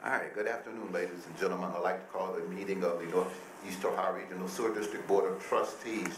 All right, good afternoon, ladies and gentlemen. I'd like to call the meeting of the Northeast Ohio Regional Sewer District Board of Trustees.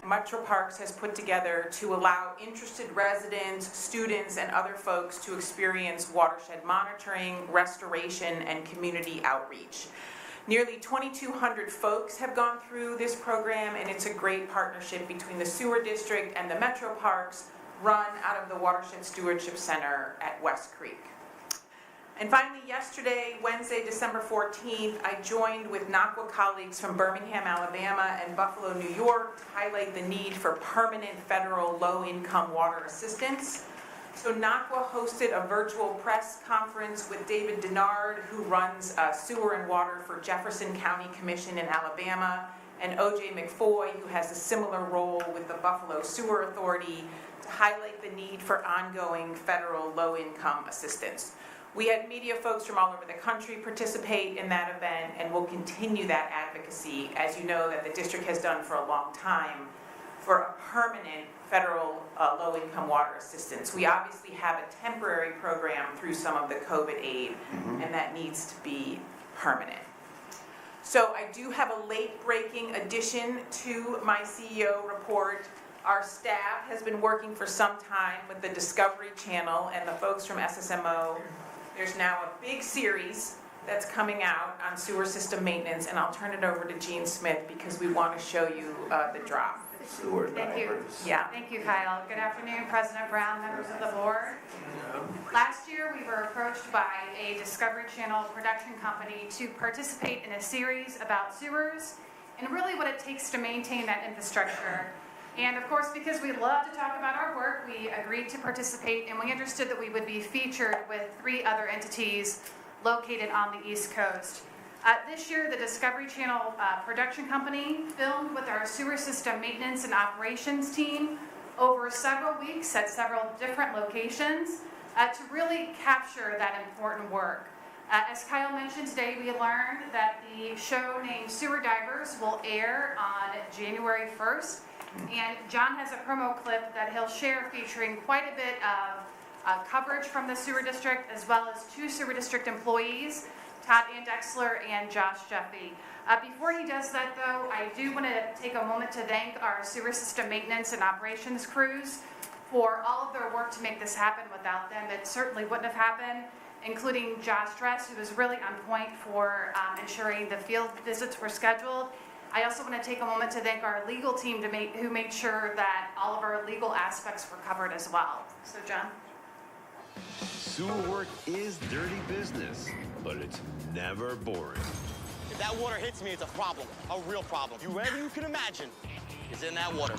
Metro Parks has put together to allow interested residents, students, and other folks to experience watershed monitoring, restoration, and community outreach. Nearly 2,200 folks have gone through this program, and it's a great partnership between the Sewer District and the Metro Parks, run out of the Watershed Stewardship Center at West Creek. And finally, yesterday, Wednesday, December 14th, I joined with NACWA colleagues from Birmingham, Alabama, and Buffalo, New York, to highlight the need for permanent federal low-income water assistance. So NACWA hosted a virtual press conference with David Denard, who runs sewer and water for Jefferson County Commission in Alabama, and O.J. McFoy, who has a similar role with the Buffalo Sewer Authority, to highlight the need for ongoing federal low-income assistance. We had media folks from all over the country participate in that event, and we'll continue that advocacy, as you know, that the district has done for a long time, for a permanent federal low-income water assistance. We obviously have a temporary program through some of the COVID aid, and that needs to be permanent. So I do have a late-breaking addition to my CEO report. Our staff has been working for some time with the Discovery Channel and the folks from SSMO. There's now a big series that's coming out on sewer system maintenance, and I'll turn it over to Jean Smith because we want to show you the drop. Sewer Thank you. Yeah. Thank you, Kyle. Good afternoon, President Brown, members of the board. Last year, we were approached by a Discovery Channel production company to participate in a series about sewers and really what it takes to maintain that infrastructure. And of course, because we love to talk about our work, we agreed to participate, and we understood that we would be featured with 3 other entities located on the East Coast. This year, the Discovery Channel production company filmed with our sewer system maintenance and operations team over several weeks at several different locations to really capture that important work. As Kyle mentioned today, we learned that the show named Sewer Divers will air on January 1st. And John has a promo clip that he'll share featuring quite a bit of coverage from the sewer district, as well as 2 sewer district employees, Todd Andexler and Josh Jeffy. Before he does that, though, I do want to take a moment to thank our sewer system maintenance and operations crews for all of their work to make this happen. Without them, it certainly wouldn't have happened, including Josh Dress, who was really on point for ensuring the field visits were scheduled. I also want to take a moment to thank our legal team who made sure that all of our legal aspects were covered as well. So, John. Sewer work is dirty business, but it's never boring. If that water hits me, it's a problem, a real problem. Whoever you can imagine is in that water.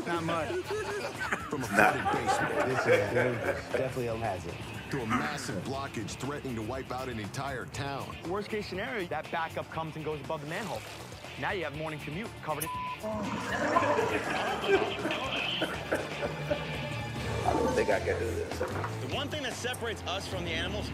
Not much. From a flooded basement This is dangerous. Definitely a hazard. to a massive blockage threatening to wipe out an entire town. Worst case scenario, that backup comes and goes above the manhole. Now you have morning commute covered in I don't think I can do this. The one thing that separates us from the animals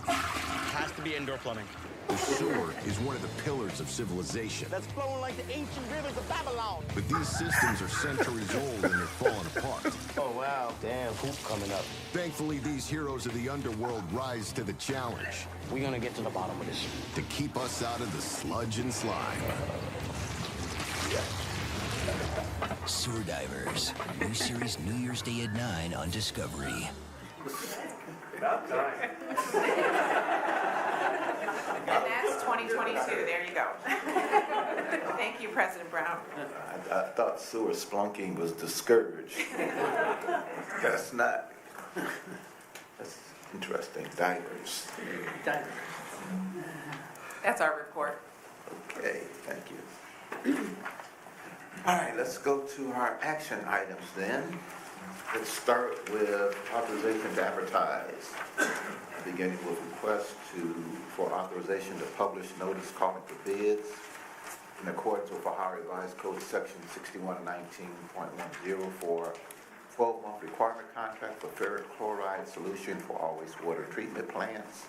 has to be indoor plumbing. The sewer is one of the pillars of civilization. That's flowing like the ancient rivers of Babylon. But these systems are centuries old and they're falling apart. Oh, wow. Damn, poop coming up. Thankfully, these heroes of the underworld rise to the challenge We're gonna get to the bottom of this. to keep us out of the sludge and slime. Sewer Divers. New series New Year's Day at 9 on Discovery. About time. And that's 2022. There you go. Thank you, President Brown. I thought sewer splunking was discouraged. That's not. That's interesting. Divers. That's our report. Okay, thank you. All right, let's go to our action items then. Let's start with authorization to advertise, beginning with request for authorization to publish notice calling for bids in accordance with Ohio Revised Code Section 6119.10 for 12-month requirement contract for ferric chloride solution for all wastewater treatment plants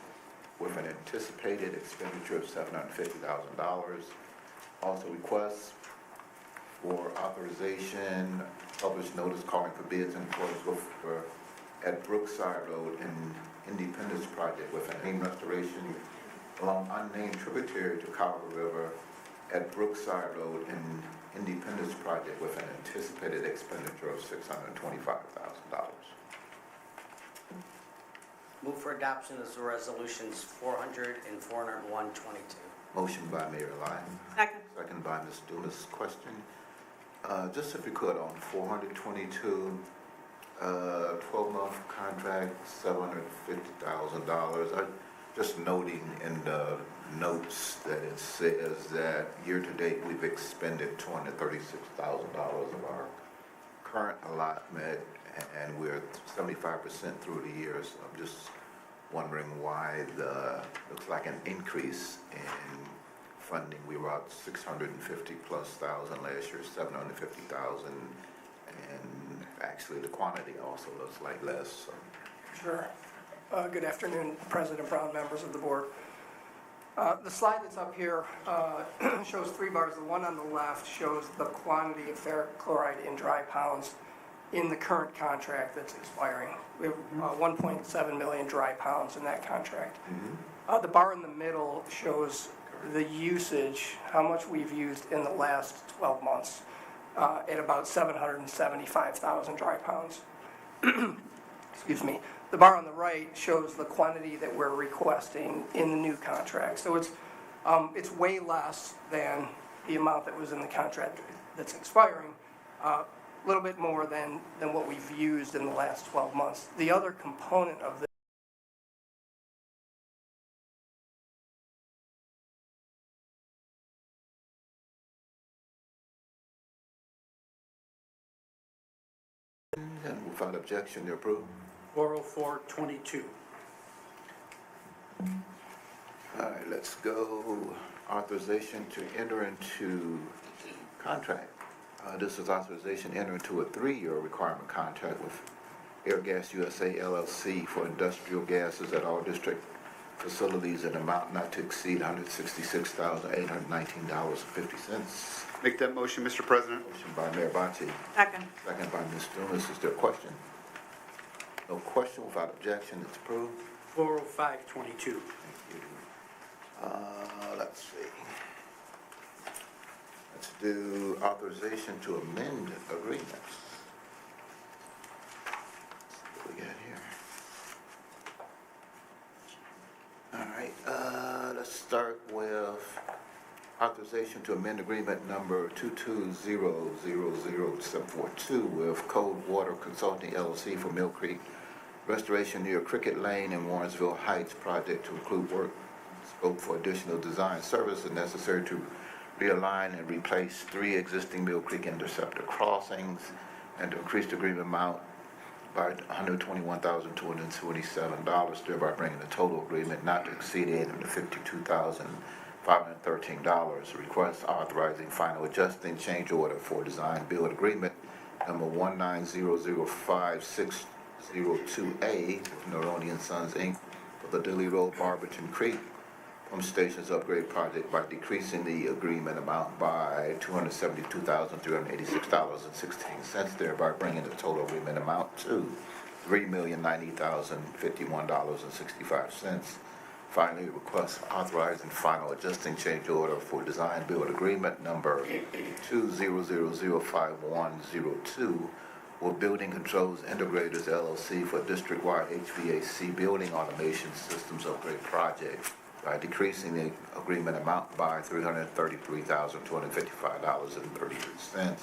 with an anticipated expenditure of $750,000. Also requests for authorization, published notice calling for bids in accordance with, at Brookside Road in Independence Project with an name restoration along unnamed tributary to Colorado River at Brookside Road in Independence Project with an anticipated expenditure of $625,000. Move for adoption of the resolutions 400 and 401-22. Motion by Mayor Lyon. Second. Second by Ms. Dumas. Question. Just if you could, on 422, 12-month contract, $750,000. Just noting in the notes that it says that year-to-date we've expended $236,000 of our current allotment, and we're 75% through the year. So I'm just wondering why looks like an increase in funding. We were out 650,000+ last year, 750,000, and actually the quantity also looks like less. So. Sure. Good afternoon, President Brown, members of the board. The slide that's up here shows 3 bars. The one on the left shows the quantity of ferric chloride in dry pounds in the current contract that's expiring. We have 1.7 million dry pounds in that contract. The bar in the middle shows the usage, how much we've used in the last 12 months, at about 775,000 dry pounds. Excuse me. The bar on the right shows the quantity that we're requesting in the new contract. So it's way less than the amount that was in the contract that's expiring, a little bit more than what we've used in the last 12 months. The other component of this And without objection, to approve. 404-22. All right, let's go. Authorization to enter into contract. This is authorization to enter into a 3-year requirement contract with Air Gas USA LLC for industrial gases at all district facilities in amount not to exceed $166,819.50. Make that motion, Mr. President. Motion by Mayor Bonte. Second. Second by Ms. Dumas. Is there a question? No question. Without objection, it's approved. 405-22. Thank you. Let's see. Let's do authorization to amend agreements. What we got here? All right, let's start with authorization to amend agreement number 2200742 with Cold Water Consulting LLC for Mill Creek restoration near Cricket Lane in Warrensville Heights project to include work scope for additional design services necessary to realign and replace 3 existing Mill Creek interceptor crossings and to increase the agreement amount by $121,227, thereby bringing the total agreement not to exceed $852,513. Request authorizing final adjusting change order for design build agreement number 190056028 with Neroni and Sons Inc. for the Dilly Road Barberton Creek Pump Stations Upgrade Project by decreasing the agreement amount by $272,386.16, thereby bringing the total agreement amount to $3,090,051.65. Finally, request authorizing final adjusting change order for design build agreement number 200050102 with Building Controls Integrators LLC for district-wide HVAC building automation systems upgrade project by decreasing the agreement amount by $333,255.33,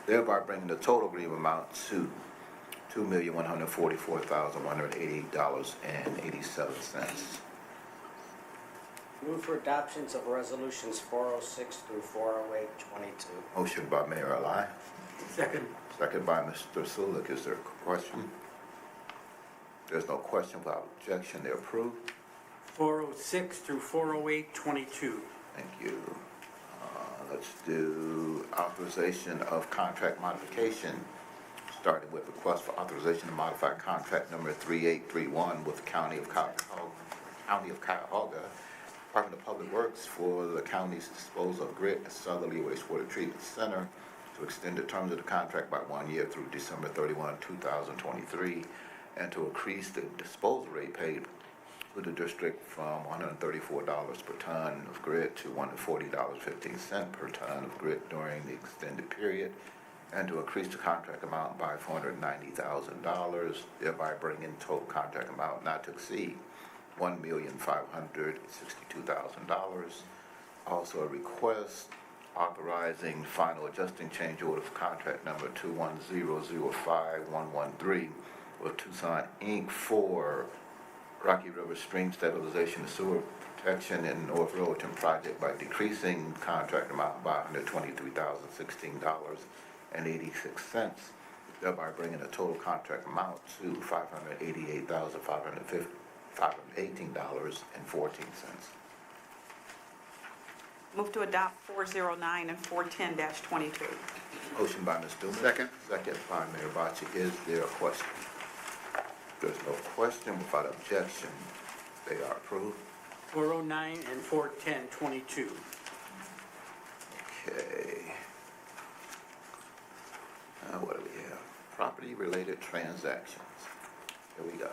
thereby bringing the total agreement amount to $2,144,188.87. Move for adoptions of resolutions 406 through 408-22. Motion by Mayor Ali. Second. Second by Mr. Sulik. Is there a question? There's no question. Without objection, they're approved. 406 through 408-22. Thank you. Let's do authorization of contract modification starting with request for authorization to modify contract number 3831 with the County of Cuyahoga, Department of Public Works for the county's disposal of grit at Southerly Wastewater Treatment Center to extend the terms of the contract by 1 year through December 31, 2023, and to increase the disposal rate paid to the district from $134 per ton of grit to $140.15 per ton of grit during the extended period, and to increase the contract amount by $490,000, thereby bringing total contract amount not to exceed $1,562,000. Also a request authorizing final adjusting change order for contract number 21005-113 with Tucson Inc. for Rocky River Stream Stabilization and Sewer Protection in North Riverton project by decreasing contract amount by $123,016.86, thereby bringing the total contract amount to $518,518.14. Move to adopt 409 and 410-22. Motion by Ms. Dumas. Second by Mayor Bocci. Is there a question? There's no question. Without objection, they are approved. 409 and 410-22. Okay. What do we have? Property-related transactions. Here we go.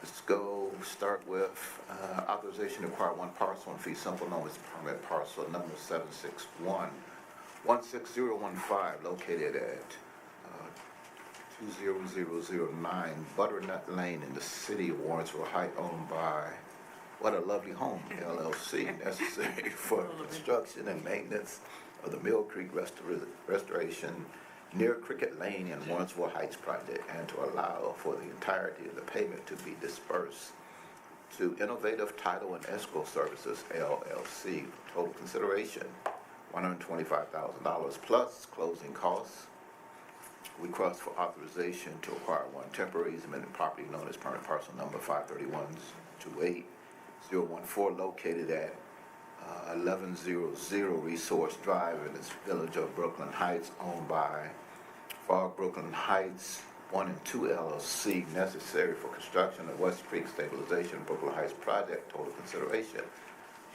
Let's go start with authorization to acquire one parcel and fee simple known as permit parcel number 761-16015 located at 20009 Butternut Lane in the city of Warrensville Heights, owned by What a Lovely Home LLC, necessary for construction and maintenance of the Mill Creek restoration near Cricket Lane in Warrensville Heights project, and to allow for the entirety of the payment to be dispersed to Innovative Title and Escrow Services LLC. Total consideration $125,000 plus closing costs. Request for authorization to acquire one temporary easement in property known as permanent parcel number 531-28014 located at 1100 Resource Drive in the village of Brooklyn Heights, owned by Fog Brooklyn Heights 1 and 2 LLC, necessary for construction of West Creek Stabilization Brooklyn Heights project. Total consideration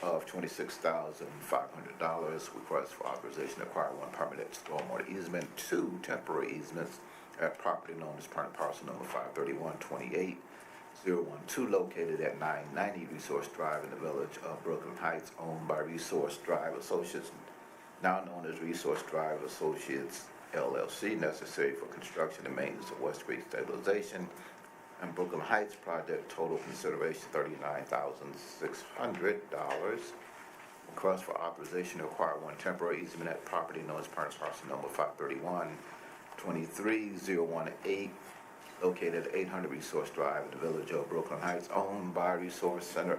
of $26,500. Request for authorization to acquire one permanent stormwater easement, two temporary easements at property known as permanent parcel number 531-28012 located at 990 Resource Drive in the village of Brooklyn Heights, owned by Resource Drive Associates, now known as Resource Drive Associates LLC, necessary for construction and maintenance of West Creek Stabilization and Brooklyn Heights project. Total consideration $39,600. Request for authorization to acquire one temporary easement at property known as permanent parcel number 531-23018 located at 800 Resource Drive in the village of Brooklyn Heights, owned by Resource Center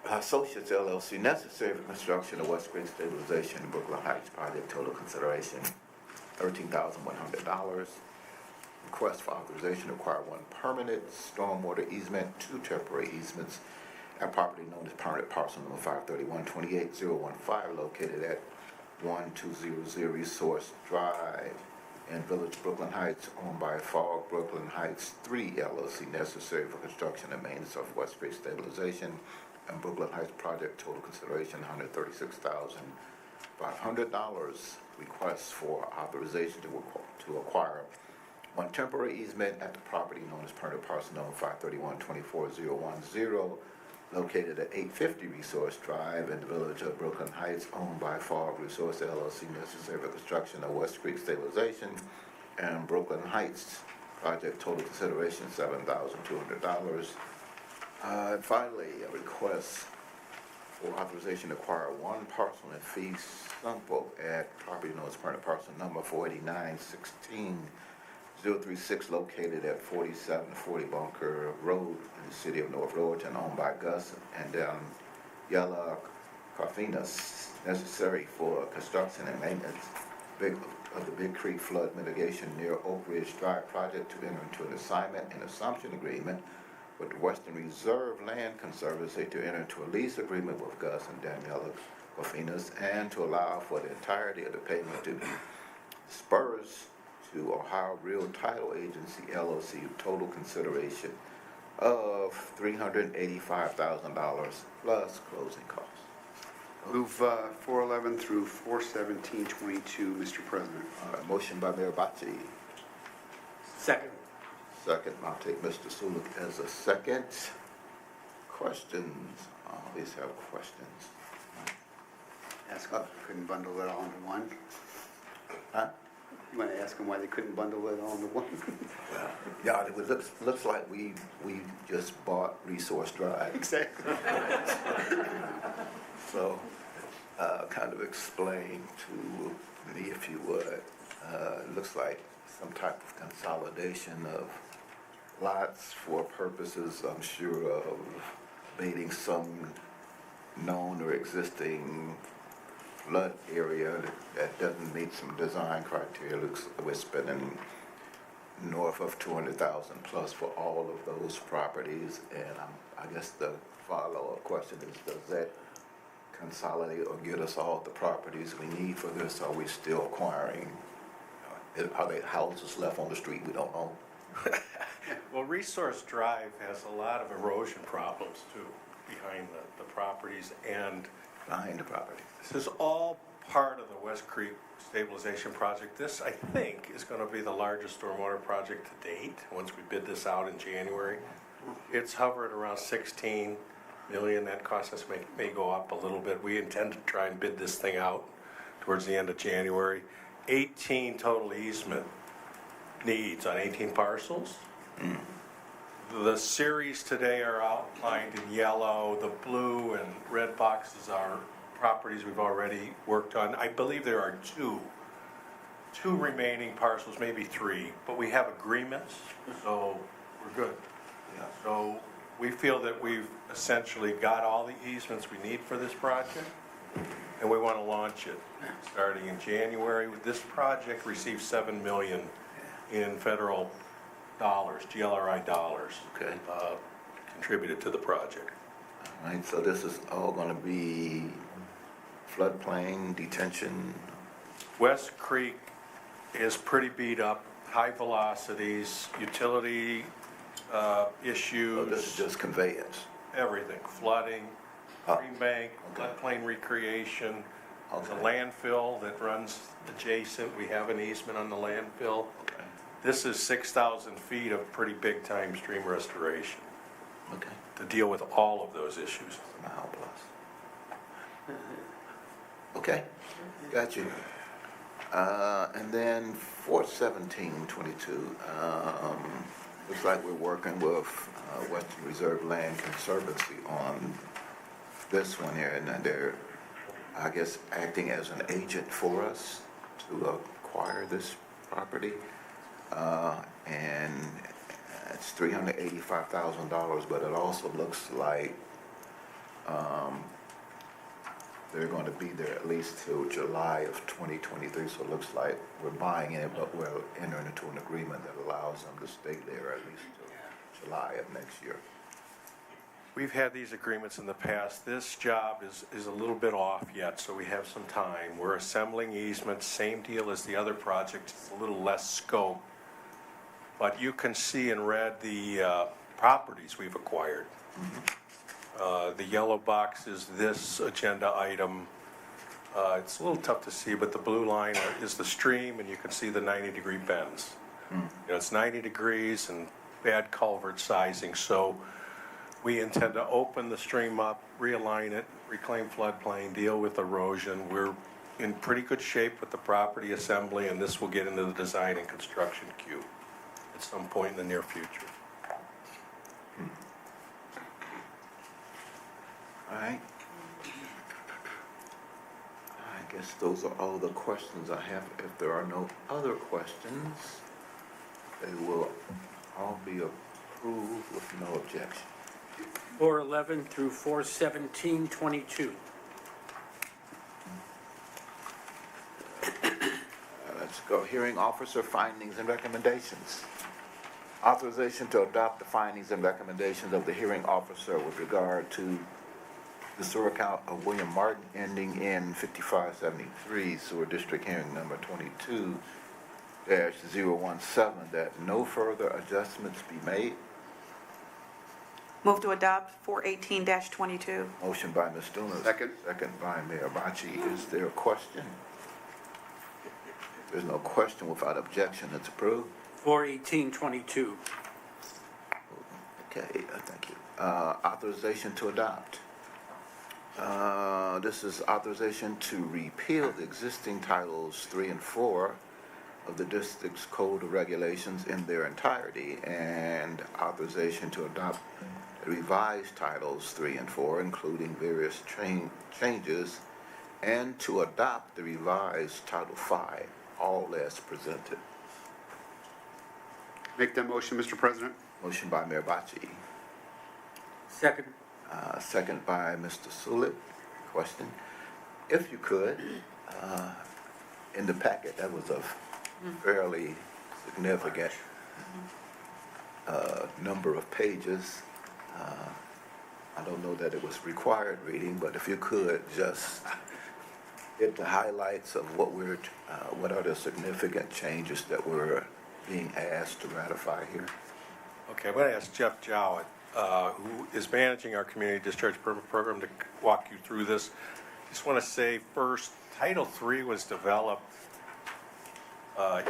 Associates LLC, necessary for construction of West Creek Stabilization and Brooklyn Heights project. Total consideration $13,100. Request for authorization to acquire one permanent stormwater easement, two temporary easements at property known as permanent parcel number 531-28015 located at 1200 Resource Drive in Village Brooklyn Heights, owned by Fog Brooklyn Heights 3 LLC, necessary for construction and maintenance of West Creek Stabilization and Brooklyn Heights project. Total consideration $136,500. Request for authorization to acquire one temporary easement at the property known as permanent parcel number 531-24010 located at 850 Resource Drive in the village of Brooklyn Heights, owned by Fog Resource LLC, necessary for construction of West Creek Stabilization and Brooklyn Heights project. Total consideration $7,200. And finally, a request for authorization to acquire one parcel and fee simple at property known as permanent parcel number 489-16-036 located at 4740 Bunker Road in the city of North Riverton, owned by Gus and Yella Carfinas, necessary for construction and maintenance of the Big Creek flood mitigation near Oak Ridge Drive project, to enter into an assignment and assumption agreement with the Western Reserve Land Conservancy, to enter into a lease agreement with Gus and Daniela Cofinas, and to allow for the entirety of the payment to be dispersed to Ohio Real Title Agency LLC, total consideration of $385,000 plus closing costs. Move 411 through 41722, Mr. President. All right, motion by Mayor Bocci. Second. Second, I'll take Mr. Sulik as a second. Questions? I always have questions. Ask them if they couldn't bundle it all into one. Huh? You want to ask them why they couldn't bundle it all into one? Well, yeah, it looks like we just bought Resource Drive. Exactly. So, kind of explain to me, if you would. It looks like some type of consolidation of lots for purposes, I'm sure, of abating some known or existing flood area that doesn't meet some design criteria. Looks like we're spending north of 200,000 plus for all of those properties. And I guess the follow-up question is, does that consolidate or get us all the properties we need for this? Are we still acquiring? Are there houses left on the street we don't own? Well, Resource Drive has a lot of erosion problems too, behind the properties and behind the property. This is all part of the West Creek Stabilization Project. This, I think, is going to be the largest stormwater project to date, once we bid this out in January. It's hovered around 16 million. That cost us may go up a little bit. We intend to try and bid this thing out towards the end of January. 18 total easement needs on 18 parcels. The series today are outlined in yellow. The blue and red boxes are properties we've already worked on. I believe there are two remaining parcels, maybe three, but we have agreements, so we're good. Yeah. So we feel that we've essentially got all the easements we need for this project, and we want to launch it starting in January. This project received $7 million in federal dollars, GLRI dollars, Okay. Contributed to the project. All right, so this is all going to be floodplain, detention. West Creek is pretty beat up, high velocities, utility issues. Oh, this is just conveyance. Everything, flooding, green bank, floodplain recreation. There's a landfill that runs adjacent. We have an easement on the landfill. Okay. This is 6,000 feet of pretty big time stream restoration. Okay. To deal with all of those issues. Mile plus. Okay, got you. And then 41722, looks like we're working with Western Reserve Land Conservancy on this one here, and they're, I guess, acting as an agent for us to acquire this property. And it's $385,000, but it also looks like they're going to be there at least till July of 2023, so it looks like we're buying it, but we're entering into an agreement that allows them to stay there at least till July of next year. We've had these agreements in the past. This job is a little bit off yet, so we have some time. We're assembling easements, same deal as the other project, it's a little less scope. But you can see in red the properties we've acquired. The yellow box is this agenda item. It's a little tough to see, but the blue line is the stream, and you can see the 90-degree bends. You know, it's 90 degrees and bad culvert sizing, so we intend to open the stream up, realign it, reclaim floodplain, deal with erosion. We're in pretty good shape with the property assembly, and this will get into the design and construction queue at some point in the near future. All right. I guess those are all the questions I have. If there are no other questions, they will all be approved with no objection. 411 through 41722. Let's go. Hearing officer findings and recommendations. Authorization to adopt the findings and recommendations of the hearing officer with regard to the sewer account of William Martin ending in 5573, sewer district hearing number 22-017, that no further adjustments be made. Move to adopt 418-22. Motion by Ms. Dumas. Second. Second by Mayor Bachi. Is there a question? If there's no question, without objection, it's approved. 41822. Okay, thank you. Authorization to adopt. This is authorization to repeal the existing titles 3 and 4 of the district's code of regulations in their entirety, and authorization to adopt revised titles 3 and 4, including various changes, and to adopt the revised Title 5, all as presented. Make that motion, Mr. President. Motion by Mayor Bachi. Second. Second by Mr. Sulik. Question. If you could, in the packet, that was a fairly significant number of pages. I don't know that it was required reading, but if you could just hit the highlights of what are the significant changes that we're being asked to ratify here. Okay, I'm going to ask Jeff Jowett, who is managing our community discharge permit program, to walk you through this. Just want to say first, Title III was developed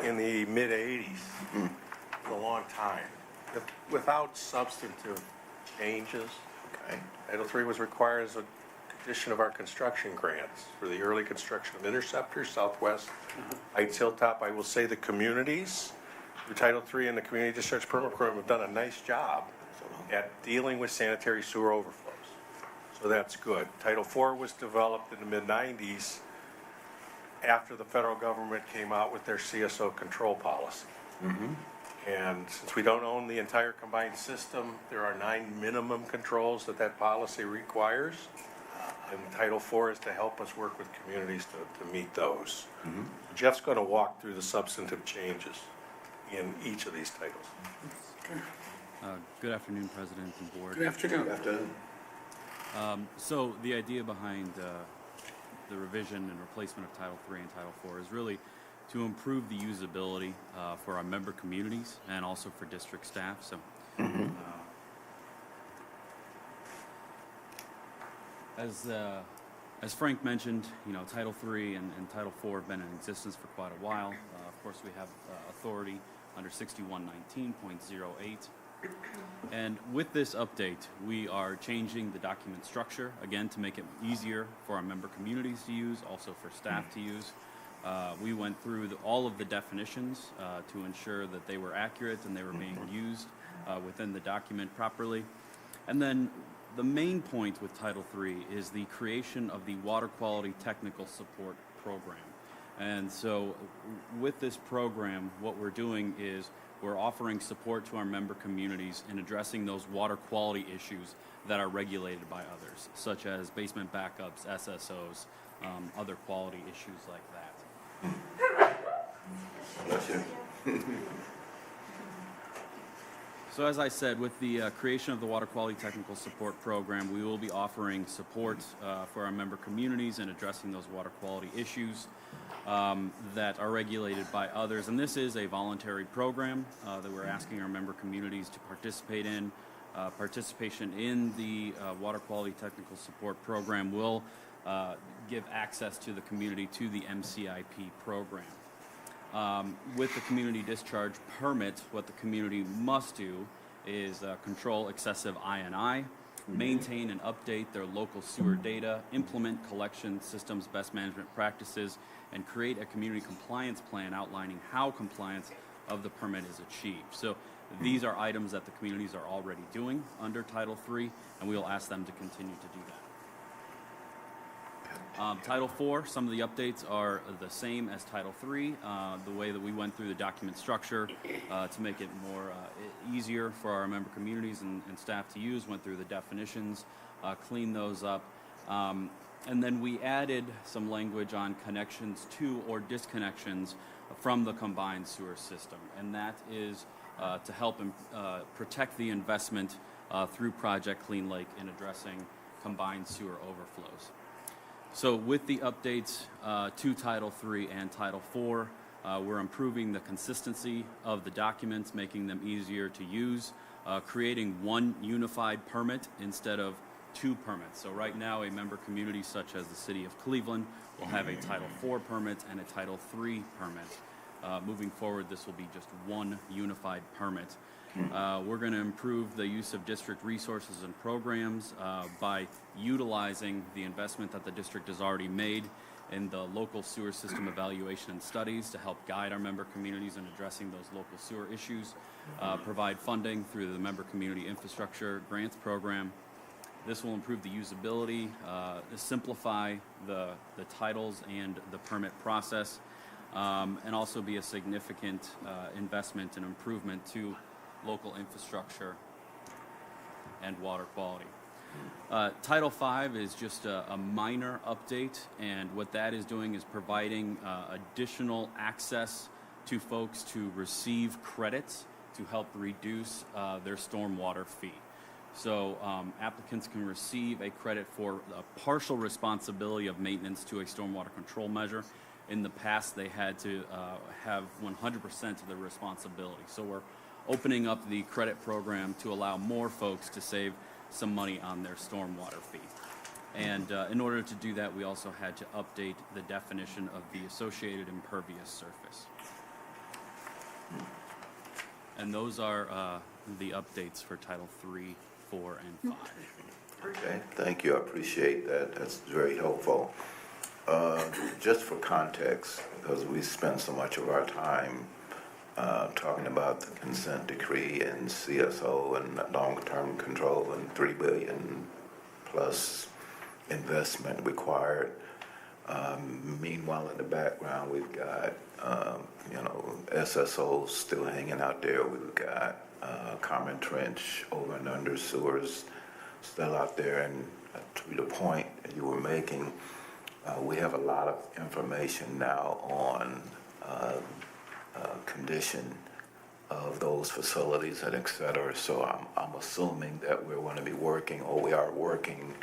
in the mid-'80s, a long time, without substantive changes. Okay. Title III was required as a condition of our construction grants for the early construction of Interceptor, Southwest, Heights, Hilltop. I will say the communities, through Title III and the Community Discharge Permit Program, have done a nice job at dealing with sanitary sewer overflows. So that's good. Title IV was developed in the mid-'90s after the federal government came out with their CSO control policy. And since we don't own the entire combined system, there are 9 minimum controls that policy requires. And Title IV is to help us work with communities to meet those. Jeff's going to walk through the substantive changes in each of these titles. Good afternoon, President and Board. Good afternoon. Good afternoon. So the idea behind the revision and replacement of Title III and Title IV is really to improve the usability for our member communities and also for district staff. So, as Frank mentioned, Title III and Title IV have been in existence for quite a while. Of course, we have authority under 6119.08. And with this update, we are changing the document structure, again, to make it easier for our member communities to use, also for staff to use. We went through all of the definitions to ensure that they were accurate and they were being used within the document properly. And then the main point with Title III is the creation of the Water Quality Technical Support Program. And so with this program, what we're doing is we're offering support to our member communities in addressing those water quality issues that are regulated by others, such as basement backups, SSOs, other quality issues like that. Bless you. So as I said, with the creation of the Water Quality Technical Support Program, we will be offering support for our member communities in addressing those water quality issues that are regulated by others. And this is a voluntary program that we're asking our member communities to participate in. Participation in the Water Quality Technical Support Program will give access to the community to the MCIP program. With the community discharge permit, what the community must do is control excessive I&I, maintain and update their local sewer data, implement collection systems best management practices, and create a community compliance plan outlining how compliance of the permit is achieved. So these are items that the communities are already doing under Title III, and we will ask them to continue to do that. Title IV, some of the updates are the same as Title III. The way that we went through the document structure to make it more easier for our member communities and staff to use, went through the definitions, cleaned those up. And then we added some language on connections to or disconnections from the combined sewer system. And that is to help protect the investment through Project Clean Lake in addressing combined sewer overflows. So with the updates to Title III and Title IV, we're improving the consistency of the documents, making them easier to use, creating one unified permit instead of two permits. So right now, a member community such as the City of Cleveland will have a Title IV permit and a Title III permit. Moving forward, this will be just one unified permit. We're going to improve the use of district resources and programs by utilizing the investment that the district has already made in the local sewer system evaluation and studies to help guide our member communities in addressing those local sewer issues, provide funding through the Member Community Infrastructure Grants Program. This will improve the usability, simplify the titles and the permit process, and also be a significant investment and improvement to local infrastructure and water quality. Title V is just a minor update, and what that is doing is providing additional access to folks to receive credits to help reduce their stormwater fee. So applicants can receive a credit for a partial responsibility of maintenance to a stormwater control measure. In the past, they had to have 100% of the responsibility. So we're opening up the credit program to allow more folks to save some money on their stormwater fee. And in order to do that, we also had to update the definition of the associated impervious surface. And those are the updates for Title III, IV, and V. Okay, thank you. I appreciate that. That's very helpful. Just for context, because we spend so much of our time talking about the consent decree and CSO and long-term control and $3 billion plus investment required. Meanwhile, in the background, we've got SSOs still hanging out there. We've got common trench over and under sewers still out there. And to the point that you were making, we have a lot of information now on condition of those facilities and et cetera. So I'm assuming that we're going to be working, or we are working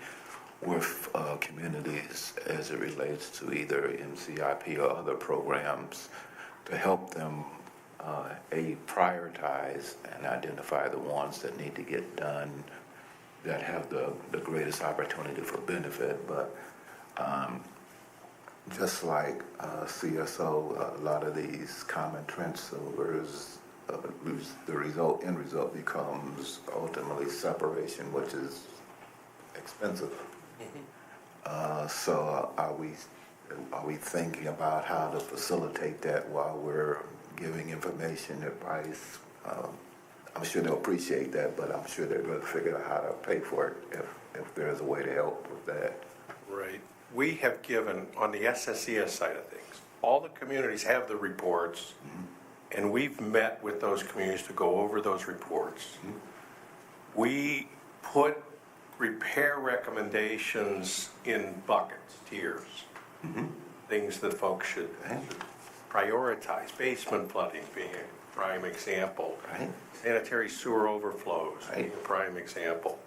with communities as it relates to either MCIP or other programs to help them prioritize and identify the ones that need to get done that have the greatest opportunity for benefit. But just like CSO, a lot of these common trench sewers, the end result becomes ultimately separation, which is expensive. So are we thinking about how to facilitate that while we're giving information, advice? I'm sure they'll appreciate that, but I'm sure they're going to figure out how to pay for it if there's a way to help with that. Right. We have given, on the SSES side of things, all the communities have the reports, and we've met with those communities to go over those reports. We put repair recommendations in buckets, tiers, things that folks should prioritize. Basement flooding being a prime example. Sanitary sewer overflows being a prime example.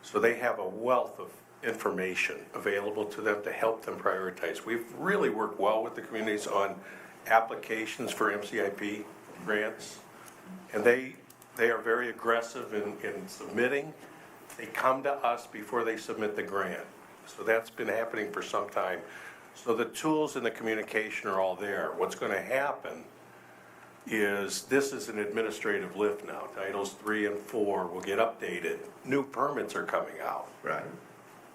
So they have a wealth of information available to them to help them prioritize. We've really worked well with the communities on applications for MCIP grants, and they are very aggressive in submitting. They come to us before they submit the grant. So that's been happening for some time. So the tools and the communication are all there. What's going to happen is this is an administrative lift now. Titles 3 and 4 will get updated. New permits are coming out. Right.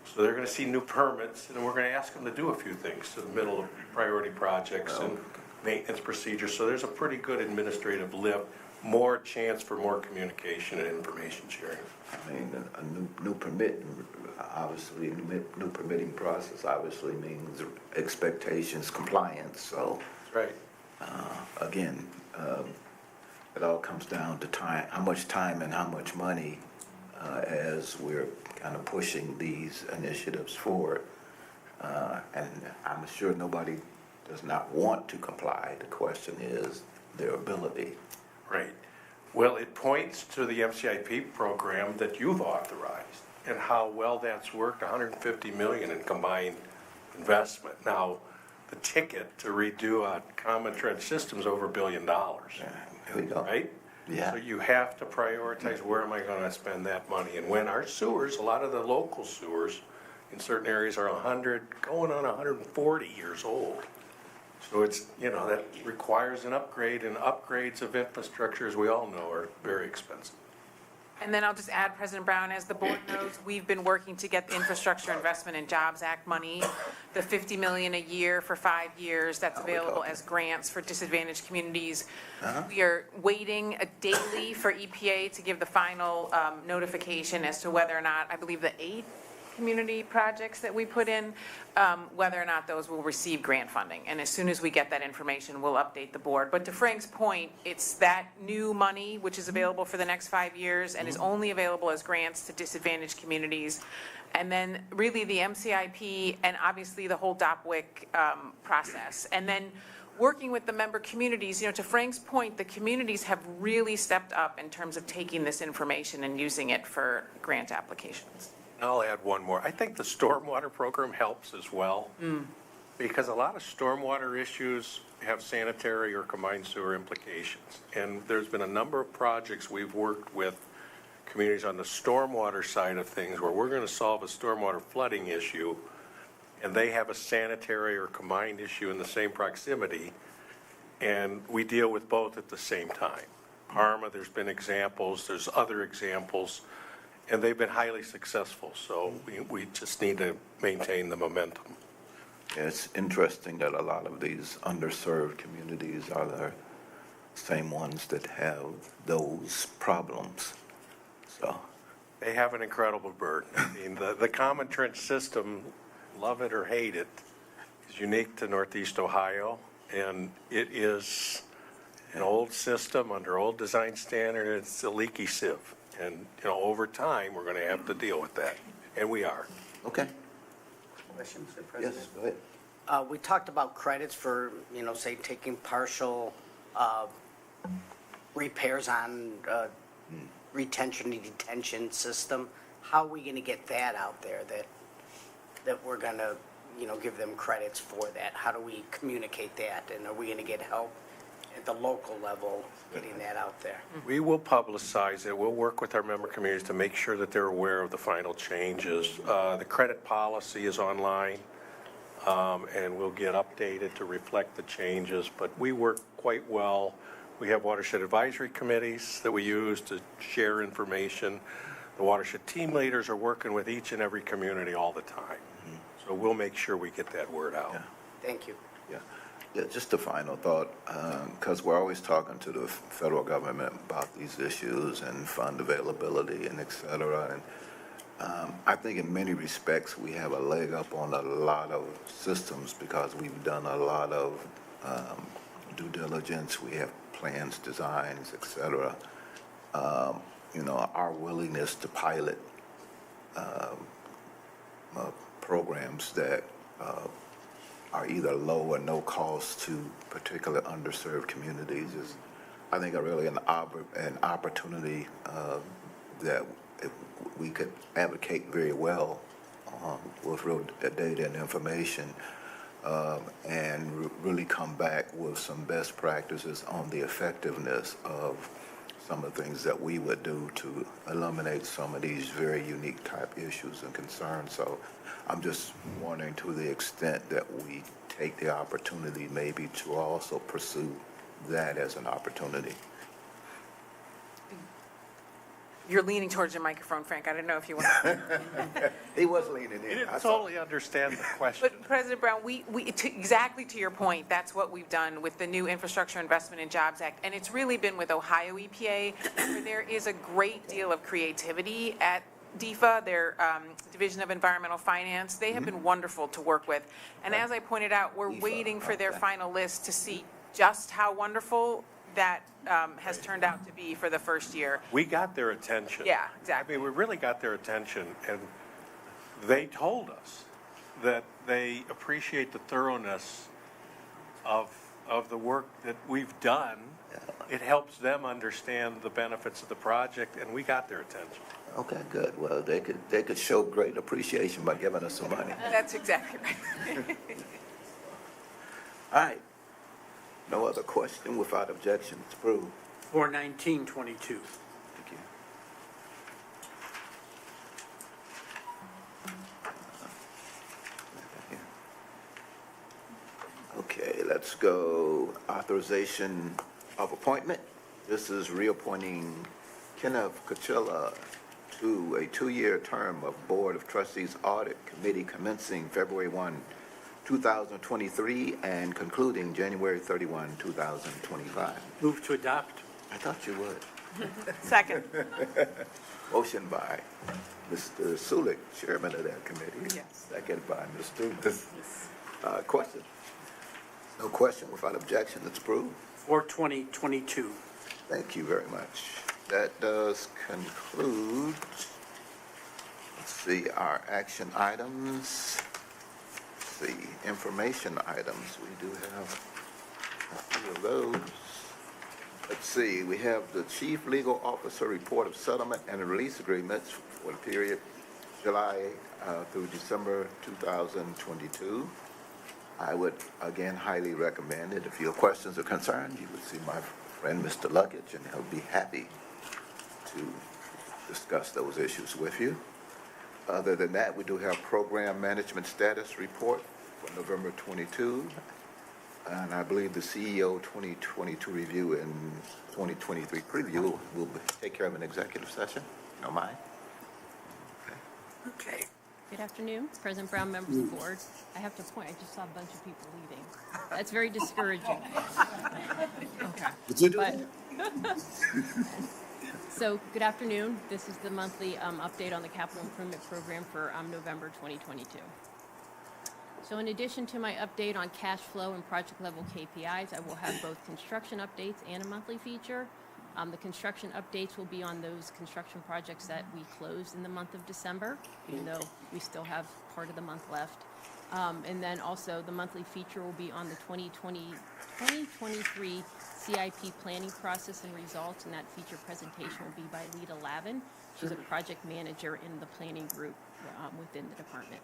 So they're going to see new permits, and we're going to ask them to do a few things to the middle of priority projects and maintenance procedures. So there's a pretty good administrative lift, more chance for more communication and information sharing. I mean, a new permit, obviously, new permitting process obviously means expectations, compliance. So, right. Again, it all comes down to time, how much time and how much money as we're kind of pushing these initiatives forward. And I'm sure nobody does not want to comply. The question is their ability. Right. Well, it points to the MCIP program that you've authorized and how well that's worked, 150 million in combined investment. Now, the ticket to redo a common trench system is over $1 billion. There we go. Right? Yeah. So you have to prioritize, where am I gonna spend that money? And when our sewers, a lot of the local sewers in certain areas are 100, going on 140 years old. So it's, that requires an upgrade, and upgrades of infrastructure, as we all know, are very expensive. And then I'll just add, President Brown, as the board knows, we've been working to get the Infrastructure Investment and Jobs Act money, the $50 million a year for 5 years that's available as grants for disadvantaged communities. We are waiting daily for EPA to give the final notification as to whether or not, I believe the 8 community projects that we put in, whether or not those will receive grant funding. And as soon as we get that information, we'll update the board. But to Frank's point, it's that new money, which is available for the next 5 years and is only available as grants to disadvantaged communities. And then really the MCIP and obviously the whole DOPWIC process. And then working with the member communities, to Frank's point, the communities have really stepped up in terms of taking this information and using it for grant applications. I'll add one more. I think the stormwater program helps as well, because a lot of stormwater issues have sanitary or combined sewer implications. And there's been a number of projects we've worked with communities on the stormwater side of things where we're going to solve a stormwater flooding issue, and they have a sanitary or combined issue in the same proximity, and we deal with both at the same time. Parma, there's been examples, there's other examples, and they've been highly successful, so we just need to maintain the momentum. It's interesting that a lot of these underserved communities are the same ones that have those problems. So They have an incredible burden. I mean, the common trench system, love it or hate it, is unique to Northeast Ohio, and it is an old system under old design standard. It's a leaky sieve. And, over time, we're going to have to deal with that, and we are. Okay. Question, Mr. President? Yes, go ahead. We talked about credits for, say, taking partial repairs on retention and detention system. How are we going to get that out there that we're going to, give them credits for that? How do we communicate that? And are we going to get help at the local level getting that out there? We will publicize it. We'll work with our member communities to make sure that they're aware of the final changes. The credit policy is online, and we'll get updated to reflect the changes, but we work quite well. We have watershed advisory committees that we use to share information. The watershed team leaders are working with each and every community all the time. So we'll make sure we get that word out. Yeah. Thank you. Yeah, just a final thought, because we're always talking to the federal government about these issues and fund availability and et cetera. And I think in many respects we have a leg up on a lot of systems because we've done a lot of due diligence. We have plans, designs, et cetera. Our willingness to pilot programs that are either low or no cost to particular underserved communities is, I think, really an opportunity that we could advocate very well with real data and information, and really come back with some best practices on the effectiveness of some of the things that we would do to eliminate some of these very unique type issues and concerns. So I'm just wondering, to the extent that we take the opportunity maybe to also pursue that as an opportunity. You're leaning towards your microphone, Frank. I don't know if you want to. He was leaning in. You didn't totally understand the question. But President Brown, exactly to your point, that's what we've done with the new Infrastructure Investment and Jobs Act. And it's really been with Ohio EPA, where there is a great deal of creativity at DEFA, their Division of Environmental Finance. They have been wonderful to work with. And as I pointed out, we're waiting for their final list to see just how wonderful that has turned out to be for the first year. We got their attention. Yeah, exactly. I mean, we really got their attention, and they told us that they appreciate the thoroughness of the work that we've done. It helps them understand the benefits of the project, and we got their attention. Okay, good. Well, they could show great appreciation by giving us some money. That's exactly right. All right. No other question. Without objection, it's approved. 41922. Thank you. Okay, let's go. Authorization of appointment. This is reappointing Kenneth Coachella to a 2-year term of Board of Trustees Audit Committee commencing February 1, 2023 and concluding January 31, 2025. Move to adopt. I thought you would. Second. Motion by Mr. Sulik, chairman of that committee. Yes. Second by Mr. Question? No question. Without objection, it's approved. 42022. Thank you very much. That does conclude, let's see, our action items. Let's see, information items. We do have a few of those. Let's see, we have the Chief Legal Officer Report of Settlement and Release Agreements for the period July through December 2022. I would, again, highly recommend it. If you have questions or concerns, you would see my friend, Mr. Luggage, and he'll be happy to discuss those issues with you. Other than that, we do have Program Management Status Report for November 22. And I believe the CEO 2022 review and 2023 preview will take care of an executive session. You don't mind? Okay. Good afternoon, President Brown, members of the board. I have to point, I just saw a bunch of people leaving. That's very discouraging. Okay. Did you do that? So, good afternoon. This is the monthly update on the capital improvement program for November 2022. So in addition to my update on cash flow and project level KPIs, I will have both construction updates and a monthly feature. The construction updates will be on those construction projects that we closed in the month of December, even though we still have part of the month left. And then also the monthly feature will be on the 2023 CIP planning process and results, and that feature presentation will be by Lita Lavin. She's a project manager in the planning group within the department.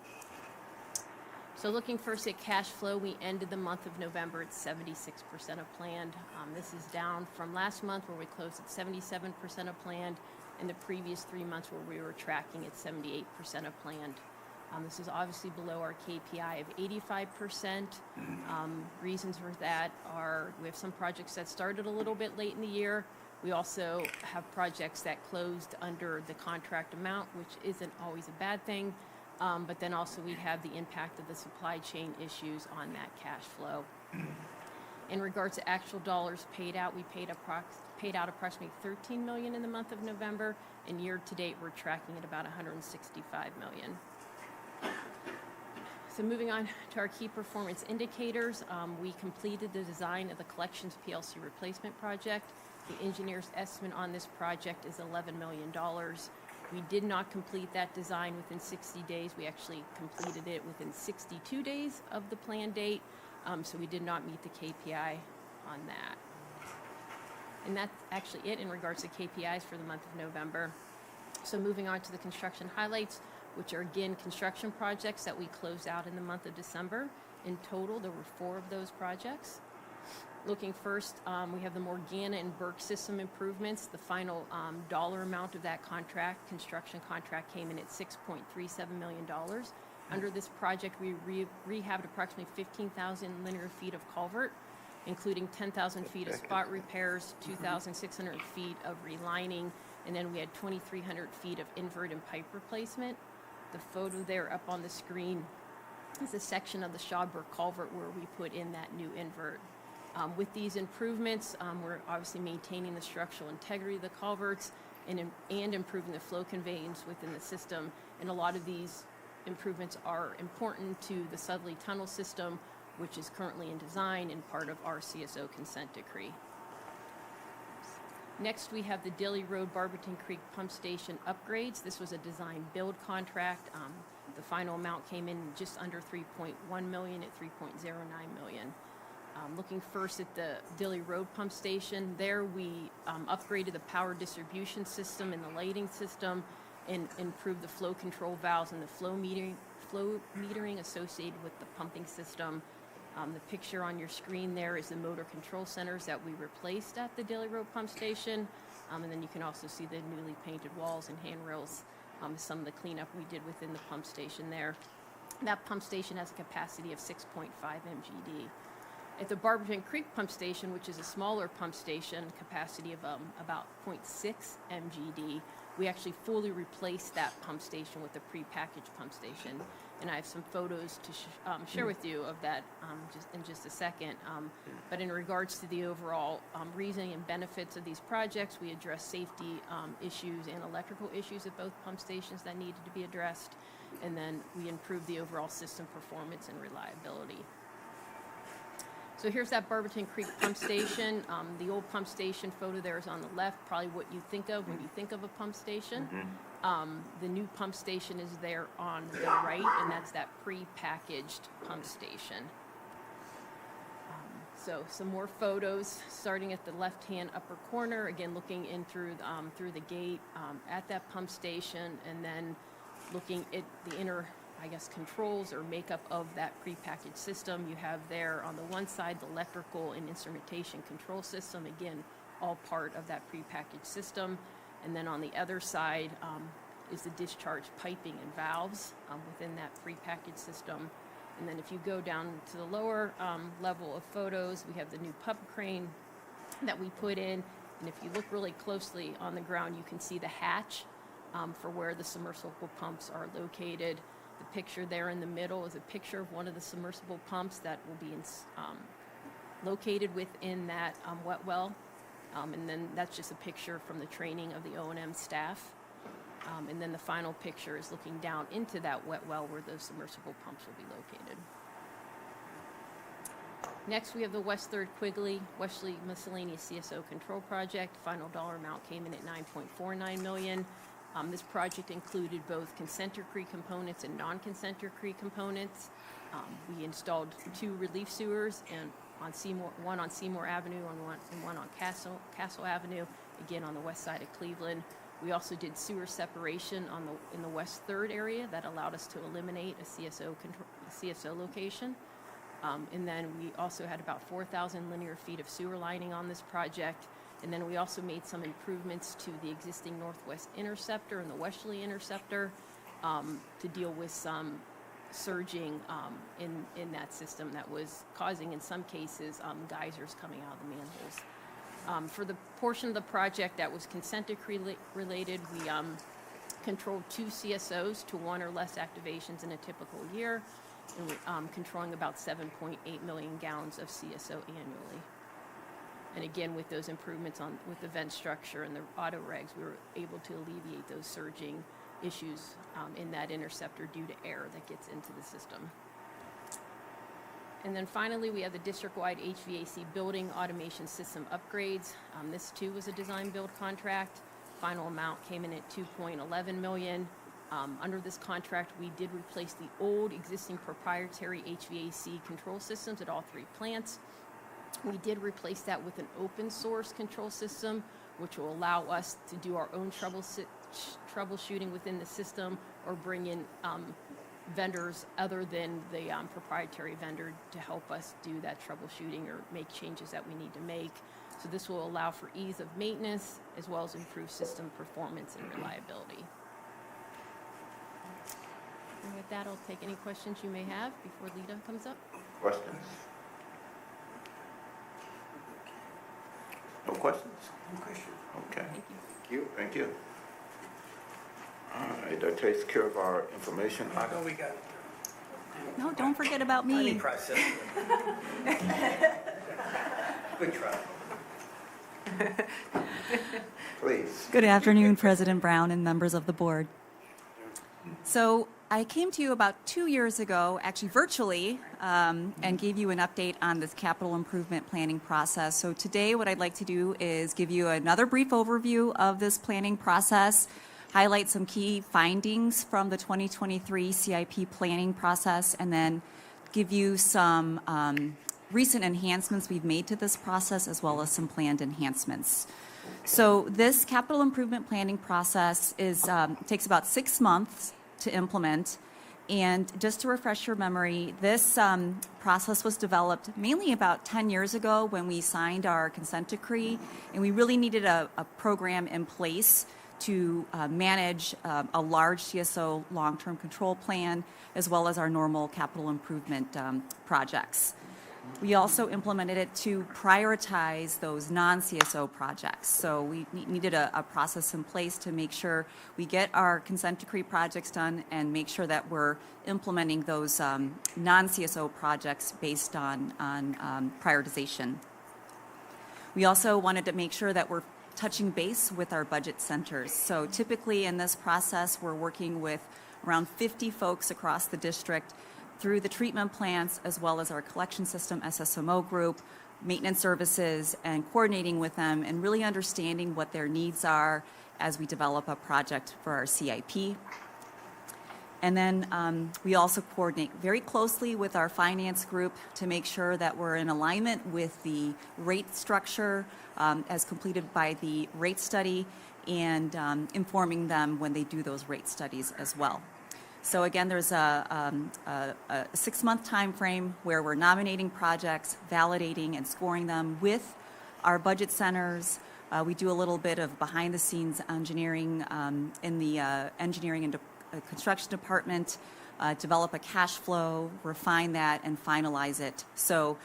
So looking first at cash flow, we ended the month of November at 76% of planned. This is down from last month where we closed at 77% of planned, and the previous 3 months where we were tracking at 78% of planned. This is obviously below our KPI of 85%. Reasons for that are we have some projects that started a little bit late in the year. We also have projects that closed under the contract amount, which isn't always a bad thing. But then also we have the impact of the supply chain issues on that cash flow. In regards to actual dollars paid out, we paid out approximately $13 million in the month of November, and year to date we're tracking at about $165 million. So moving on to our key performance indicators, we completed the design of the Collections PLC replacement project. The engineer's estimate on this project is $11 million. We did not complete that design within 60 days. We actually completed it within 62 days of the planned date, so we did not meet the KPI on that. And that's actually it in regards to KPIs for the month of November. So moving on to the construction highlights, which are again construction projects that we closed out in the month of December. In total, there were 4 of those projects. Looking first, we have the Morgana and Burke system improvements. The final dollar amount of that construction contract came in at $6.37 million. Under this project, we rehabbed approximately 15,000 linear feet of culvert, including 10,000 feet of spot repairs, 2,600 feet of relining, and then we had 2,300 feet of invert and pipe replacement. The photo there up on the screen is a section of the Shawburg culvert where we put in that new invert. With these improvements, we're obviously maintaining the structural integrity of the culverts and improving the flow conveyance within the system. And a lot of these improvements are important to the Sudley Tunnel system, which is currently in design and part of our CSO consent decree. Next, we have the Dilly Road Barberton Creek Pump Station upgrades. This was a design build contract. The final amount came in just under $3.1 million at $3.09 million. Looking first at the Dilly Road Pump Station, there we upgraded the power distribution system and the lighting system, and improve the flow control valves and the flow metering associated with the pumping system. The picture on your screen there is the motor control centers that we replaced at the Daly Road Pump Station. And then you can also see the newly painted walls and handrails, some of the cleanup we did within the pump station there. That pump station has a capacity of 6.5 MGD. At the Barberton Creek Pump Station, which is a smaller pump station, capacity of about 0.6 MGD, we actually fully replaced that pump station with a prepackaged pump station. And I have some photos to share with you of that in just a second. But in regards to the overall reasoning and benefits of these projects, we addressed safety issues and electrical issues at both pump stations that needed to be addressed. And then we improved the overall system performance and reliability. So here's that Barberton Creek Pump Station. The old pump station photo there is on the left, probably what you think of when you think of a pump station. The new pump station is there on the right, and that's that pre-packaged pump station. So some more photos, starting at the left-hand upper corner, again looking in through the gate at that pump station, and then looking at the inner, I guess, controls or makeup of that prepackaged system. You have there on the one side the electrical and instrumentation control system, again, all part of that prepackaged system. And then on the other side is the discharge piping and valves within that prepackaged system. And then if you go down to the lower level of photos, we have the new pump crane that we put in. And if you look really closely on the ground, you can see the hatch for where the submersible pumps are located. The picture there in the middle is a picture of one of the submersible pumps that will be located within that wet well. And then that's just a picture from the training of the O&M staff. And then the final picture is looking down into that wet well where those submersible pumps will be located. Next, we have the West 3rd Quigley Wesley Miscellaneous CSO Control Project. Final dollar amount came in at $9.49 million. This project included both consent decree components and non-consent decree components. We installed 2 relief sewers, and one on Seymour Avenue and one on Castle Avenue, again on the west side of Cleveland. We also did sewer separation in the West 3rd area that allowed us to eliminate a CSO location. And then we also had about 4,000 linear feet of sewer lining on this project. And then we also made some improvements to the existing Northwest Interceptor and the Westerly Interceptor to deal with some surging in that system that was causing, in some cases, geysers coming out of the manholes. For the portion of the project that was consent decree related, we controlled 2 CSOs to 1 or less activations in a typical year, and controlling about 7.8 million gallons of CSO annually. And again, with those improvements with the vent structure and the auto regs, we were able to alleviate those surging issues in that interceptor due to air that gets into the system. And then finally, we have the district-wide HVAC building automation system upgrades. This too was a design-build contract. Final amount came in at $2.11 million. Under this contract, we did replace the old existing proprietary HVAC control systems at all 3 plants. We did replace that with an open source control system, which will allow us to do our own troubleshooting within the system or bring in vendors other than the proprietary vendor to help us do that troubleshooting or make changes that we need to make. So this will allow for ease of maintenance as well as improved system performance and reliability. And with that, I'll take any questions you may have before Lita comes up. Questions? No questions? No question. Okay. Thank you. Thank you. All right, that takes care of our information item. We got No, don't forget about me. process. Good try. Please. Good afternoon, President Brown and members of the board. So I came to you about 2 years ago, actually virtually, and gave you an update on this capital improvement planning process. So today what I'd like to do is give you another brief overview of this planning process, highlight some key findings from the 2023 CIP planning process, and then give you some recent enhancements we've made to this process as well as some planned enhancements. So this capital improvement planning process takes about 6 months to implement. And just to refresh your memory, this process was developed mainly about 10 years ago when we signed our consent decree, and we really needed a program in place to manage a large CSO long-term control plan, as well as our normal capital improvement projects. We also implemented it to prioritize those non-CSO projects. So we needed a process in place to make sure we get our consent decree projects done and make sure that we're implementing those non-CSO projects based on prioritization. We also wanted to make sure that we're touching base with our budget centers. So typically in this process, we're working with around 50 folks across the district through the treatment plants, as well as our collection system SSMO group, maintenance services, and coordinating with them and really understanding what their needs are as we develop a project for our CIP. And then we also coordinate very closely with our finance group to make sure that we're in alignment with the rate structure as completed by the rate study, and informing them when they do those rate studies as well. So again, there's a 6-month time frame where we're nominating projects, validating and scoring them with our budget centers. We do a little bit of behind-the-scenes engineering in the engineering and construction department, develop a cash flow, refine that, and finalize it. So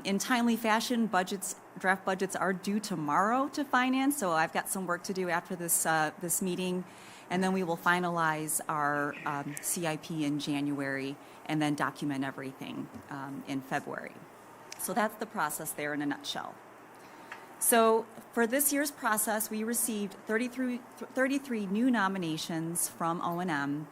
in timely fashion, draft budgets are due tomorrow to finance, so I've got some work to do after this meeting. And then we will finalize our CIP in January and then document everything in February. So that's the process there in a nutshell. So for this year's process, we received 33 new nominations from O&M.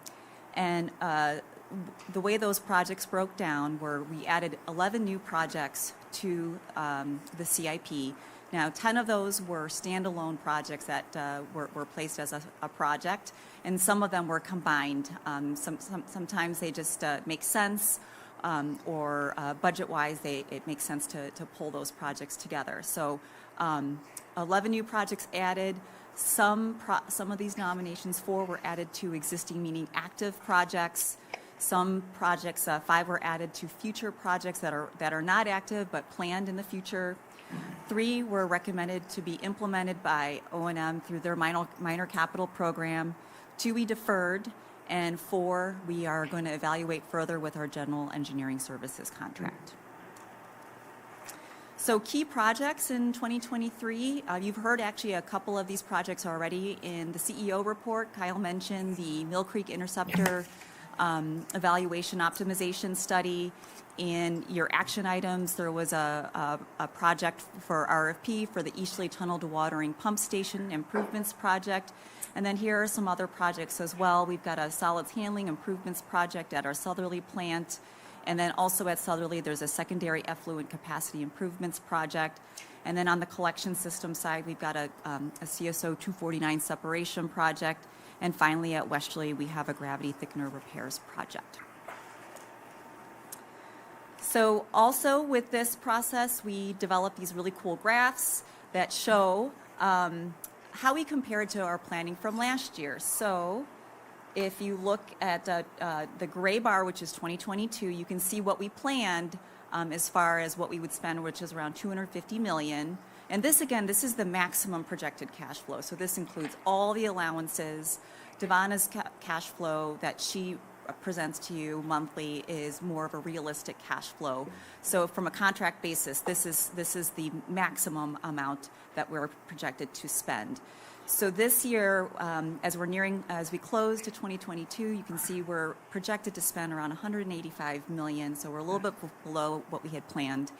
And the way those projects broke down were we added 11 new projects to the CIP. Now, 10 of those were standalone projects that were placed as a project, and some of them were combined. Sometimes they just make sense, or budget-wise, it makes sense to pull those projects together. So 11 new projects added. Some of these nominations, 4 were added to existing, meaning active projects. Some projects, 5 were added to future projects that are not active but planned in the future. 3 were recommended to be implemented by O&M through their minor capital program. 2 we deferred, and 4 we are going to evaluate further with our general engineering services contract. So key projects in 2023, you've heard actually a couple of these projects already in the CEO report. Kyle mentioned the Mill Creek Interceptor evaluation optimization study. In your action items, there was a project for RFP for the Eastleigh Tunnel Dewatering Pump Station Improvements Project. And then here are some other projects as well. We've got a solids handling improvements project at our Southerly plant. And then also at Southerly, there's a secondary effluent capacity improvements project. And then on the collection system side, we've got a CSO 249 separation project. And finally, at Westerly, we have a gravity thickener repairs project. So also with this process, we developed these really cool graphs that show how we compared to our planning from last year. So if you look at the gray bar, which is 2022, you can see what we planned as far as what we would spend, which is around $250 million. And this, again, this is the maximum projected cash flow. So this includes all the allowances. Devana's cash flow that she presents to you monthly is more of a realistic cash flow. So from a contract basis, this is the maximum amount that we're projected to spend. So this year, as we close to 2022, you can see we're projected to spend around $185 million. So we're a little bit below what we had planned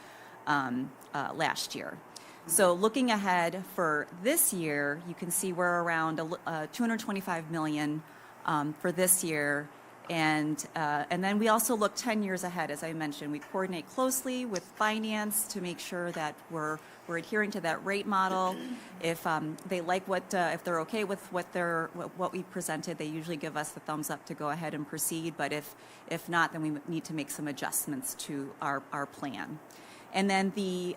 last year. So looking ahead for this year, you can see we're around $225 million for this year. And then we also look 10 years ahead, as I mentioned. We coordinate closely with finance to make sure that we're adhering to that rate model. If they like if they're okay with what we presented, they usually give us the thumbs up to go ahead and proceed. But if not, then we need to make some adjustments to our plan. And then the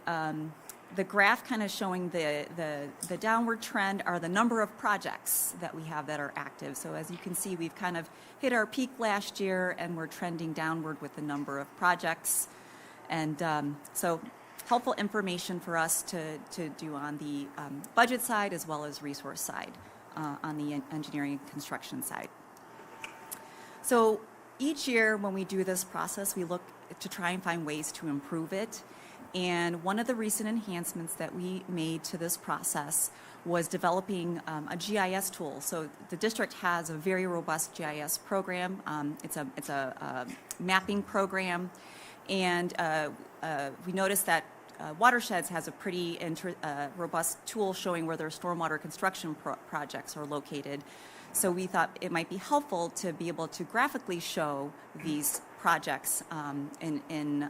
the graph kind of showing the downward trend are the number of projects that we have that are active. So as you can see, we've kind of hit our peak last year, and we're trending downward with the number of projects. And so helpful information for us to do on the budget side as well as resource side on the engineering and construction side. So each year when we do this process, we look to try and find ways to improve it. And one of the recent enhancements that we made to this process was developing a GIS tool. So the district has a very robust GIS program. It's a mapping program, and we noticed that Watersheds has a pretty robust tool showing where their stormwater construction projects are located. So we thought it might be helpful to be able to graphically show these projects in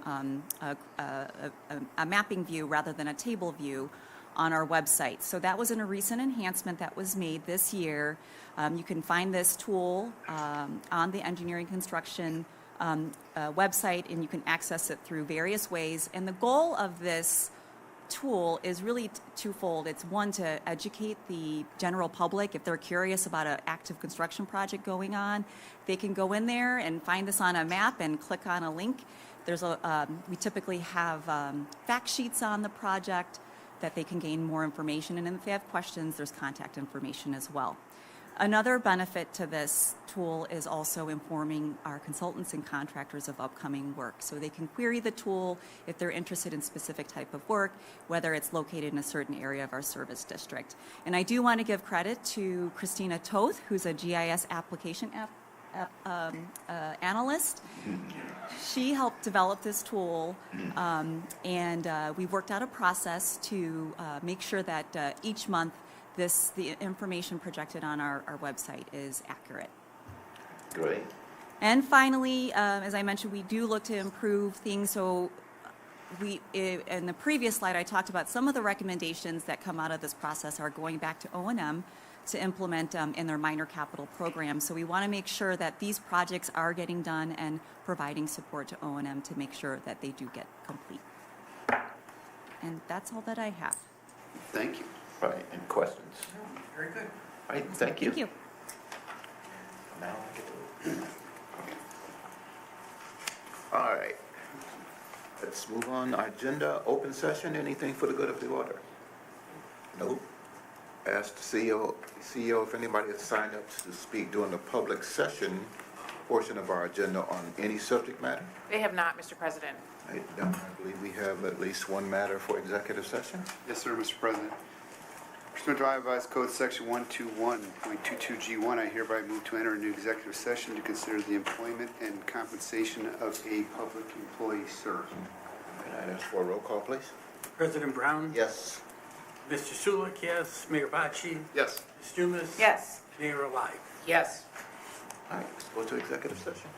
a mapping view rather than a table view on our website. So that was a recent enhancement that was made this year. You can find this tool on the engineering construction website, and you can access it through various ways. And the goal of this tool is really twofold. It's one, to educate the general public. If they're curious about an active construction project going on, they can go in there and find this on a map and click on a link. There's we typically have fact sheets on the project that they can gain more information, and if they have questions, there's contact information as well. Another benefit to this tool is also informing our consultants and contractors of upcoming work. So they can query the tool if they're interested in specific type of work, whether it's located in a certain area of our service district. And I do want to give credit to Christina Toth, who's a GIS application analyst. She helped develop this tool, and we worked out a process to make sure that each month the information projected on our website is accurate. Great. And finally, as I mentioned, we do look to improve things. So in the previous slide, I talked about some of the recommendations that come out of this process are going back to O&M to implement in their minor capital program. So we want to make sure that these projects are getting done and providing support to O&M to make sure that they do get complete. And that's all that I have. Thank you. Right, and questions? Very good. All right, thank you. Thank you. Now I get to... All right. Let's move on. Agenda, open session, anything for the good of the order? No. Ask the CEO if anybody has signed up to speak during the public session portion of our agenda on any subject matter. They have not, Mr. President. I believe we have at least one matter for executive session. Yes, sir, Mr. President. Pursuant to Ohio Revised Code Section 121.22G1, I hereby move to enter a new executive session to consider the employment and compensation of a public employee, sir. Can I ask for a roll call, please? President Brown? Yes. Mr. Sulik, yes. Mayor Bocci? Yes. Ms. Dumas? Yes. Mayor Alive? Yes. All right, let's go to executive session.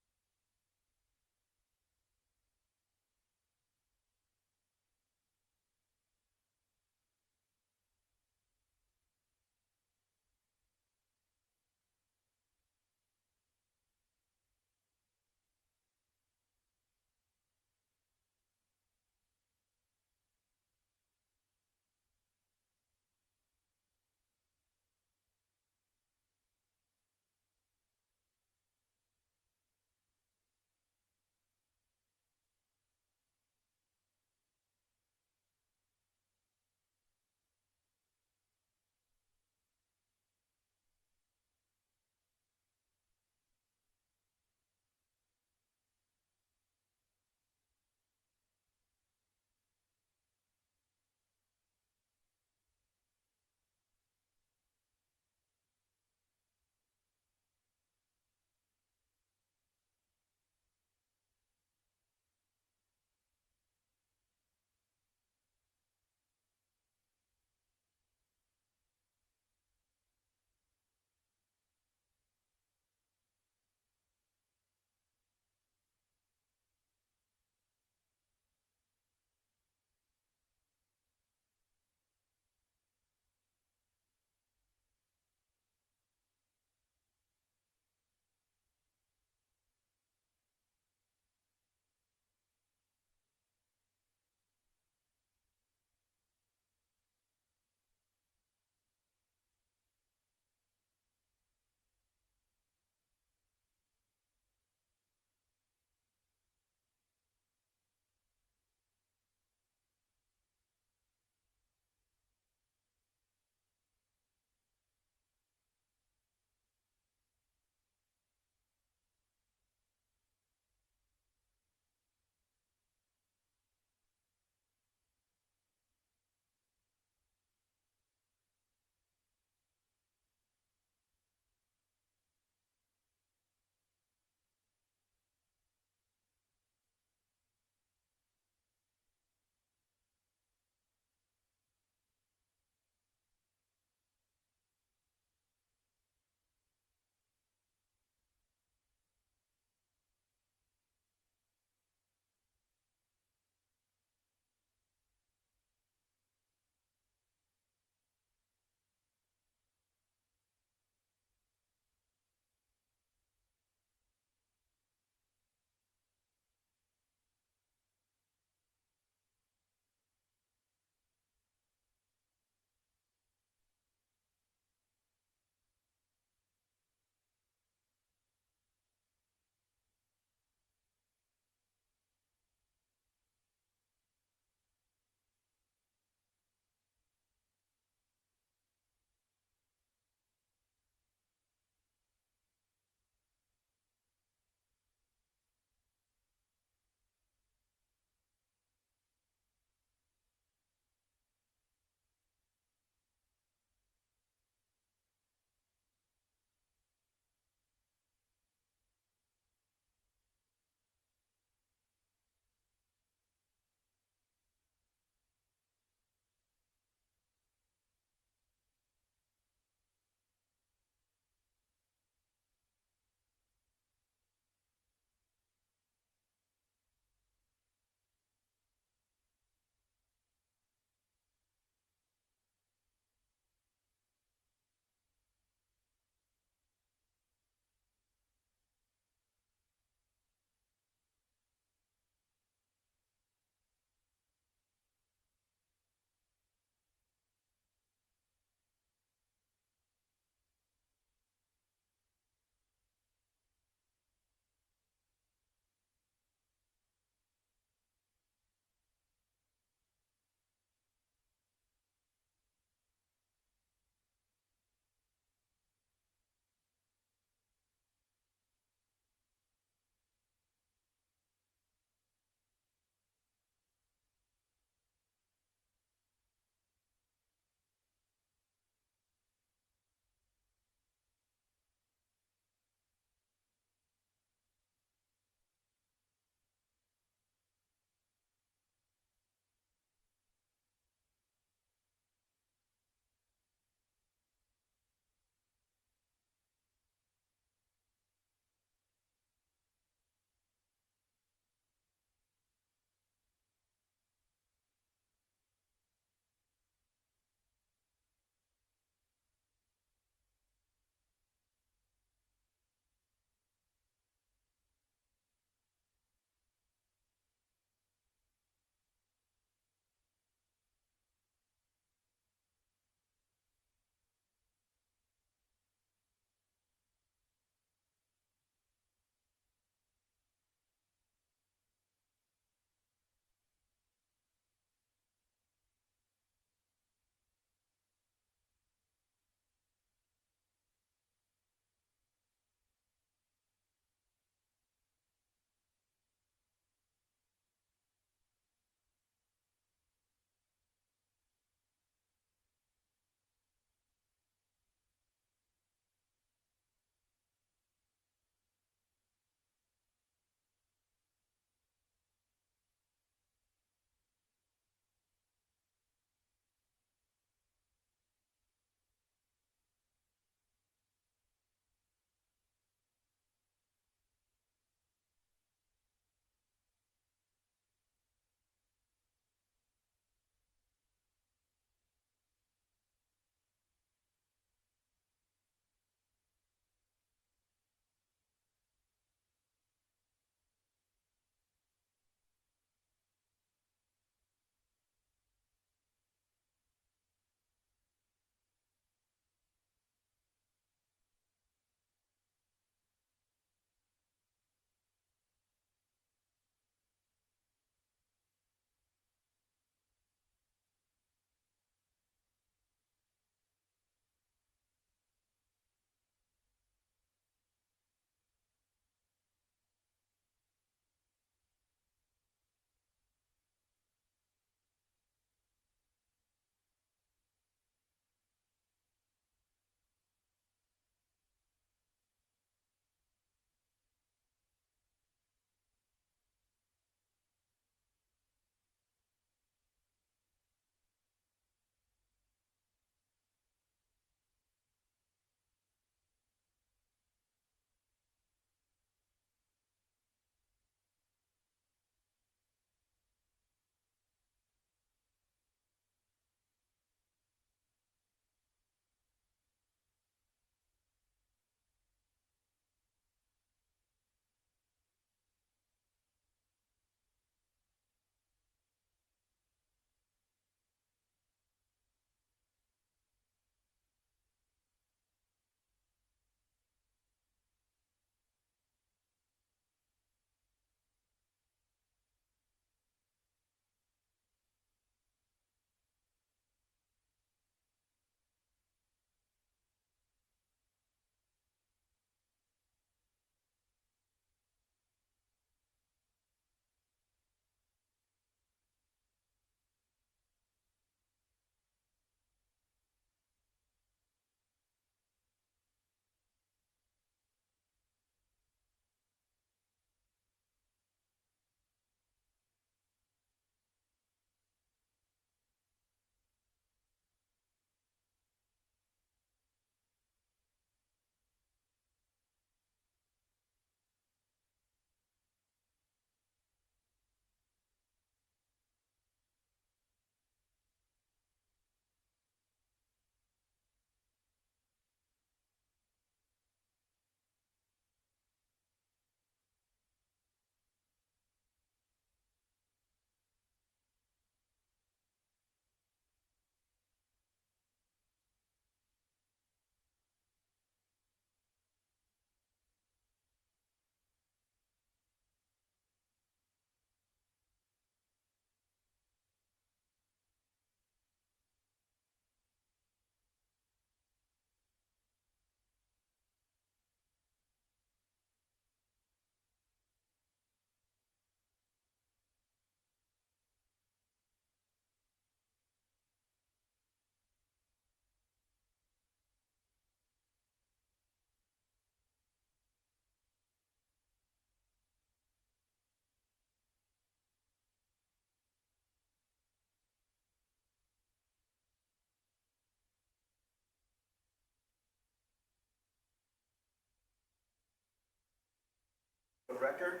record,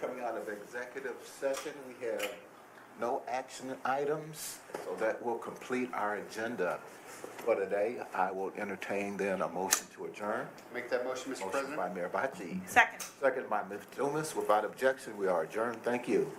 coming out of executive session, we have no action items, so that will complete our agenda for today. I will entertain then a motion to adjourn. Make that motion, Mr. Motion President. by Mayor Bachi. Second. Second by Ms. Dumas. Without objection, we are adjourned. Thank you.